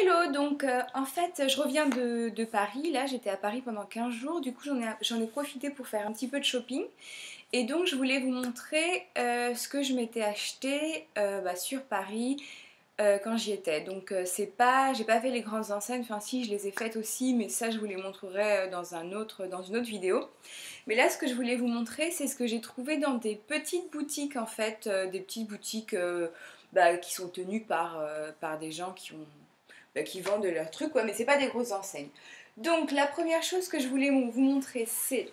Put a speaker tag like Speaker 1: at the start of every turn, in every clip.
Speaker 1: Hello, donc en fait je reviens de Paris, là j'étais à Paris pendant 15 jours, du coup j'en ai profité pour faire un petit peu de shopping et donc je voulais vous montrer ce que je m'étais acheté sur Paris quand j'y étais. Donc j'ai pas fait les grandes enseignes, enfin si je les ai faites aussi mais ça je vous les montrerai dans une autre vidéo. Mais là ce que je voulais vous montrer c'est ce que j'ai trouvé dans des petites boutiques en fait, des petites boutiques qui sont tenues par des gens qui vendent leurs trucs, quoi, mais c'est pas des grosses enseignes. Donc la première chose que je voulais vous montrer, c'est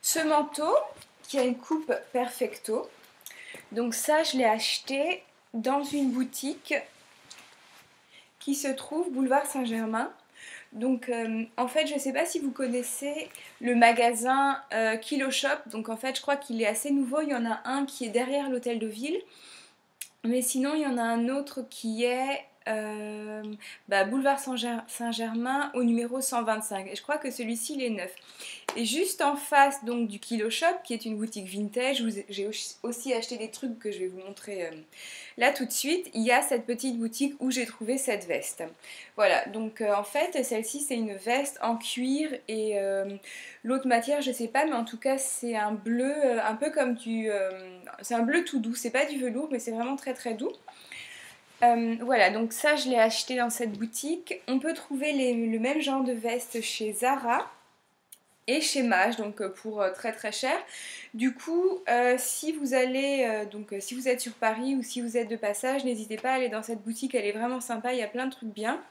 Speaker 1: ce manteau qui a une coupe perfecto. Donc ça, je l'ai acheté dans une boutique qui se trouve boulevard Saint-Germain. Donc en fait, je ne sais pas si vous connaissez le magasin Kilo Shop. Donc en fait, je crois qu'il est assez nouveau. Il y en a un qui est derrière l'hôtel de ville. Mais sinon, il y en a un autre qui est boulevard Saint-Germain au numéro 125. Et je crois que celui-ci, il est neuf. Et juste en face donc du Kilo Shop, qui est une boutique vintage, où j'ai aussi acheté des trucs que je vais vous montrer là tout de suite, il y a cette petite boutique où j'ai trouvé cette veste. Voilà, donc en fait, celle-ci, c'est une veste en cuir et l'autre matière, je sais pas, mais en tout cas, c'est un bleu, un peu comme c'est un bleu tout doux, c'est pas du velours, mais c'est vraiment très très doux. Voilà, donc ça, je l'ai acheté dans cette boutique. On peut trouver le même genre de veste chez Zara et chez Mage, donc pour très très cher. Du coup, si vous si vous êtes sur Paris ou si vous êtes de passage, n'hésitez pas à aller dans cette boutique, elle est vraiment sympa, il y a plein de trucs bien.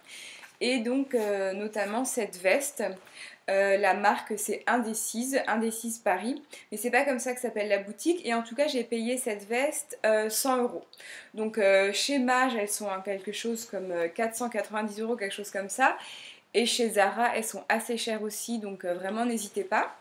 Speaker 1: Et donc notamment cette veste, la marque c'est Indécise Paris, mais c'est pas comme ça que s'appelle la boutique. Et en tout cas j'ai payé cette veste 100 €. Donc chez Mage elles sont à quelque chose comme 490 €, quelque chose comme ça. Et chez Zara, elles sont assez chères aussi, donc vraiment n'hésitez pas.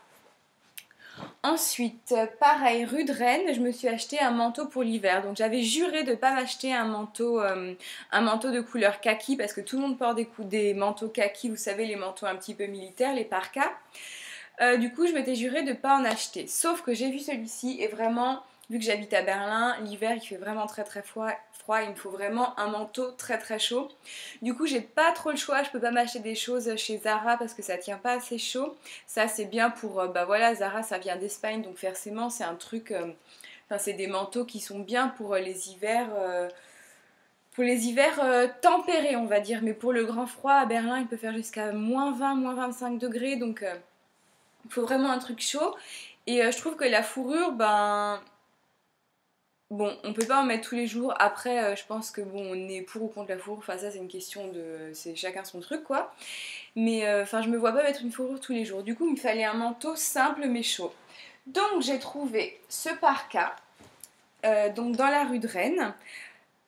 Speaker 1: Ensuite, pareil, rue de Rennes, je me suis acheté un manteau pour l'hiver. Donc j'avais juré de ne pas m'acheter un manteau de couleur kaki, parce que tout le monde porte des manteaux kaki, vous savez, les manteaux un petit peu militaires, les parkas. Du coup, je m'étais juré de ne pas en acheter. Sauf que j'ai vu celui-ci et vraiment, vu que j'habite à Berlin, l'hiver il fait vraiment très très froid, il me faut vraiment un manteau très très chaud. Du coup, j'ai pas trop le choix, je peux pas m'acheter des choses chez Zara parce que ça tient pas assez chaud. Ça, c'est bien pour, voilà, Zara ça vient d'Espagne, donc forcément, c'est un truc, c'est des manteaux qui sont bien pour les hivers. Pour les hivers tempérés, on va dire, mais pour le grand froid à Berlin, il peut faire jusqu'à moins 20, moins 25 degrés, donc il faut vraiment un truc chaud. Et je trouve que la fourrure, bon, on peut pas en mettre tous les jours. Après, je pense que bon, on est pour ou contre la fourrure. Enfin, ça, c'est une question de. C'est chacun son truc, quoi. Mais je me vois pas mettre une fourrure tous les jours. Du coup, il me fallait un manteau simple mais chaud. Donc, j'ai trouvé ce parka, donc dans la rue de Rennes.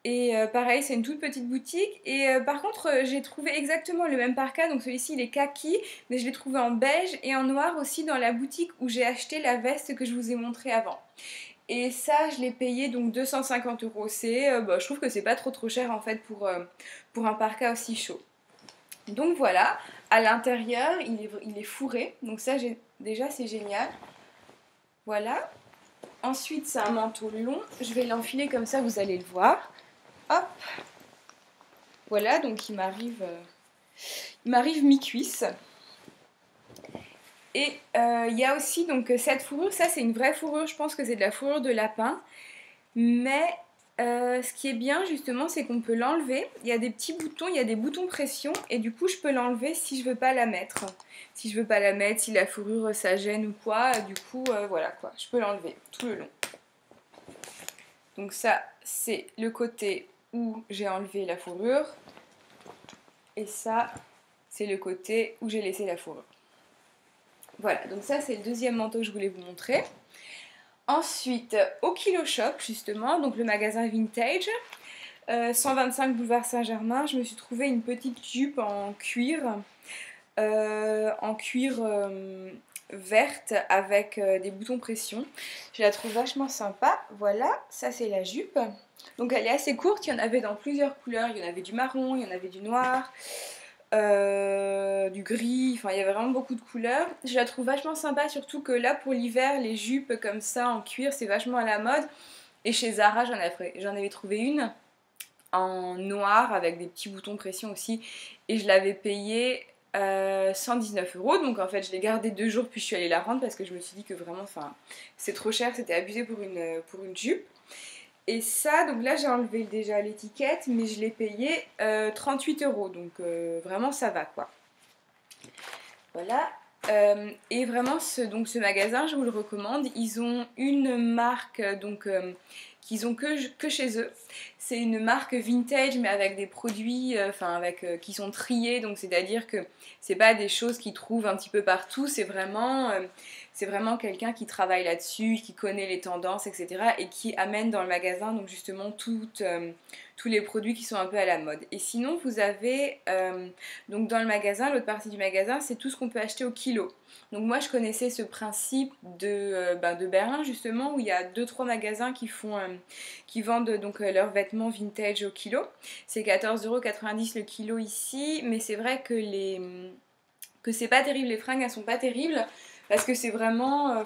Speaker 1: Et pareil, c'est une toute petite boutique. Et par contre, j'ai trouvé exactement le même parka. Donc celui-ci, il est kaki, mais je l'ai trouvé en beige et en noir aussi dans la boutique où j'ai acheté la veste que je vous ai montrée avant. Et ça, je l'ai payé donc 250 €. Je trouve que c'est pas trop cher en fait pour un parka aussi chaud. Donc voilà, à l'intérieur, il est fourré. Donc ça, déjà, c'est génial. Voilà. Ensuite, c'est un manteau long. Je vais l'enfiler comme ça, vous allez le voir. Hop, voilà, donc il m'arrive mi-cuisse. Et il y a aussi donc cette fourrure, ça c'est une vraie fourrure, je pense que c'est de la fourrure de lapin. Mais ce qui est bien justement, c'est qu'on peut l'enlever. Il y a des petits boutons, il y a des boutons pression, et du coup je peux l'enlever si je veux pas la mettre. Si je veux pas la mettre, si la fourrure ça gêne ou quoi, du coup voilà quoi, je peux l'enlever tout le long. Donc ça c'est le côté où j'ai enlevé la fourrure, et ça c'est le côté où j'ai laissé la fourrure. Voilà, donc ça c'est le deuxième manteau que je voulais vous montrer. Ensuite, au Kilo Shop justement, donc le magasin vintage, 125 boulevard Saint-Germain, je me suis trouvé une petite jupe en cuir, verte avec des boutons pression. Je la trouve vachement sympa. Voilà, ça c'est la jupe. Donc elle est assez courte, il y en avait dans plusieurs couleurs, il y en avait du marron, il y en avait du noir, du gris, enfin il y avait vraiment beaucoup de couleurs. Je la trouve vachement sympa, surtout que là pour l'hiver, les jupes comme ça en cuir c'est vachement à la mode. Et chez Zara j'en avais trouvé une en noir avec des petits boutons pression aussi et je l'avais payé 119 €. Donc en fait je l'ai gardé 2 jours puis je suis allée la rendre parce que je me suis dit que vraiment c'est trop cher, c'était abusé pour une jupe. Et ça, donc là j'ai enlevé déjà l'étiquette mais je l'ai payé 38 €. Donc vraiment ça va quoi. Voilà. Et vraiment ce magasin je vous le recommande. Ils ont une marque qu'ils ont que chez eux. C'est une marque vintage mais avec des produits qui sont triés, donc c'est à dire que c'est pas des choses qu'ils trouvent un petit peu partout, c'est vraiment quelqu'un qui travaille là-dessus, qui connaît les tendances, etc. et qui amène dans le magasin donc justement tous les produits qui sont un peu à la mode. Et sinon vous avez donc dans le magasin, l'autre partie du magasin, c'est tout ce qu'on peut acheter au kilo. Donc moi je connaissais ce principe de Berlin justement où il y a 2-3 magasins qui vendent donc leurs vêtements vintage au kilo. C'est 14,90 € le kilo ici, mais c'est vrai que c'est pas terrible, les fringues elles sont pas terribles. Parce que c'est vraiment,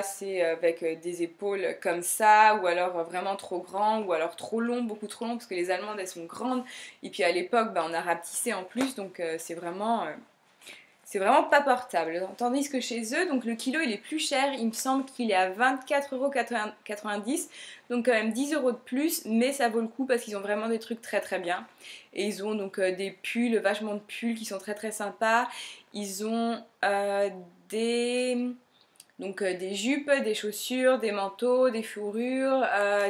Speaker 1: c'est avec des épaules comme ça, ou alors vraiment trop grand, ou alors trop long, beaucoup trop long, parce que les allemandes elles sont grandes, et puis à l'époque on a rapetissé en plus, donc c'est vraiment pas portable. Tandis que chez eux, donc le kilo il est plus cher, il me semble qu'il est à 24,90 €, donc quand même 10 € de plus, mais ça vaut le coup parce qu'ils ont vraiment des trucs très très bien. Et ils ont donc des pulls, vachement de pulls qui sont très très sympas. Ils ont des jupes, des chaussures, des manteaux, des fourrures,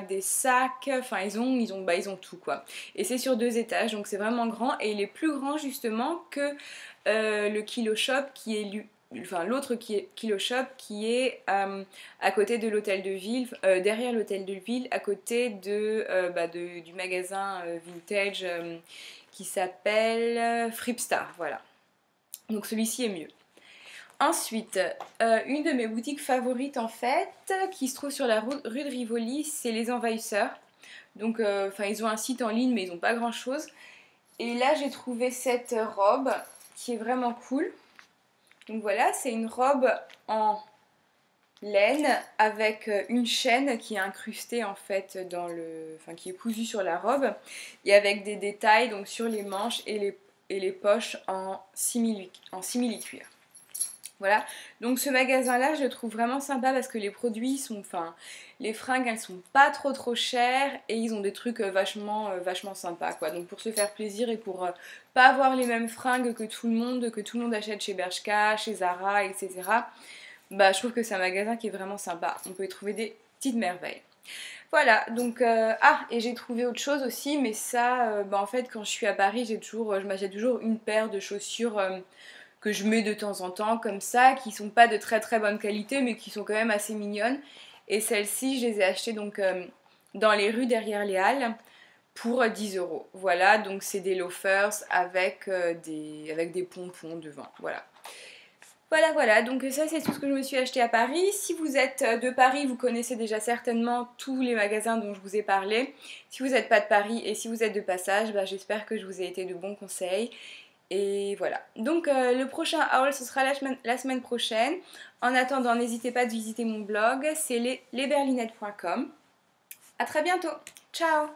Speaker 1: des sacs, enfin ils ont tout quoi. Et c'est sur 2 étages, donc c'est vraiment grand et il est plus grand justement que le Kilo Shop qui est l'autre Kilo Shop qui est à côté de l'hôtel de ville, derrière l'hôtel de ville, à côté du magasin vintage qui s'appelle Fripstar, voilà. Donc celui-ci est mieux. Ensuite, une de mes boutiques favorites en fait, qui se trouve sur la rue de Rivoli, c'est Les Envahisseurs. Donc, ils ont un site en ligne, mais ils n'ont pas grand chose. Et là, j'ai trouvé cette robe qui est vraiment cool. Donc voilà, c'est une robe en laine avec une chaîne qui est incrustée en fait qui est cousue sur la robe et avec des détails donc sur les manches et les poches en simili-cuir. Voilà, donc ce magasin-là, je le trouve vraiment sympa parce que les produits les fringues, elles sont pas trop chères et ils ont des trucs vachement sympas, quoi. Donc pour se faire plaisir et pour pas avoir les mêmes fringues que tout le monde achète chez Bershka, chez Zara, etc. Je trouve que c'est un magasin qui est vraiment sympa. On peut y trouver des petites merveilles. Voilà, donc et j'ai trouvé autre chose aussi, mais ça, en fait, quand je suis à Paris, je m'achète toujours une paire de chaussures que je mets de temps en temps comme ça, qui sont pas de très très bonne qualité mais qui sont quand même assez mignonnes. Et celles-ci je les ai achetées donc dans les rues derrière les Halles pour 10 €. Voilà, donc c'est des loafers avec des pompons devant. Voilà, donc ça c'est tout ce que je me suis acheté à Paris. Si vous êtes de Paris, vous connaissez déjà certainement tous les magasins dont je vous ai parlé. Si vous n'êtes pas de Paris et si vous êtes de passage, j'espère que je vous ai été de bons conseils. Et voilà, donc le prochain haul ce sera la semaine prochaine. En attendant, n'hésitez pas de visiter mon blog, c'est lesberlinettes.com. A très bientôt, ciao!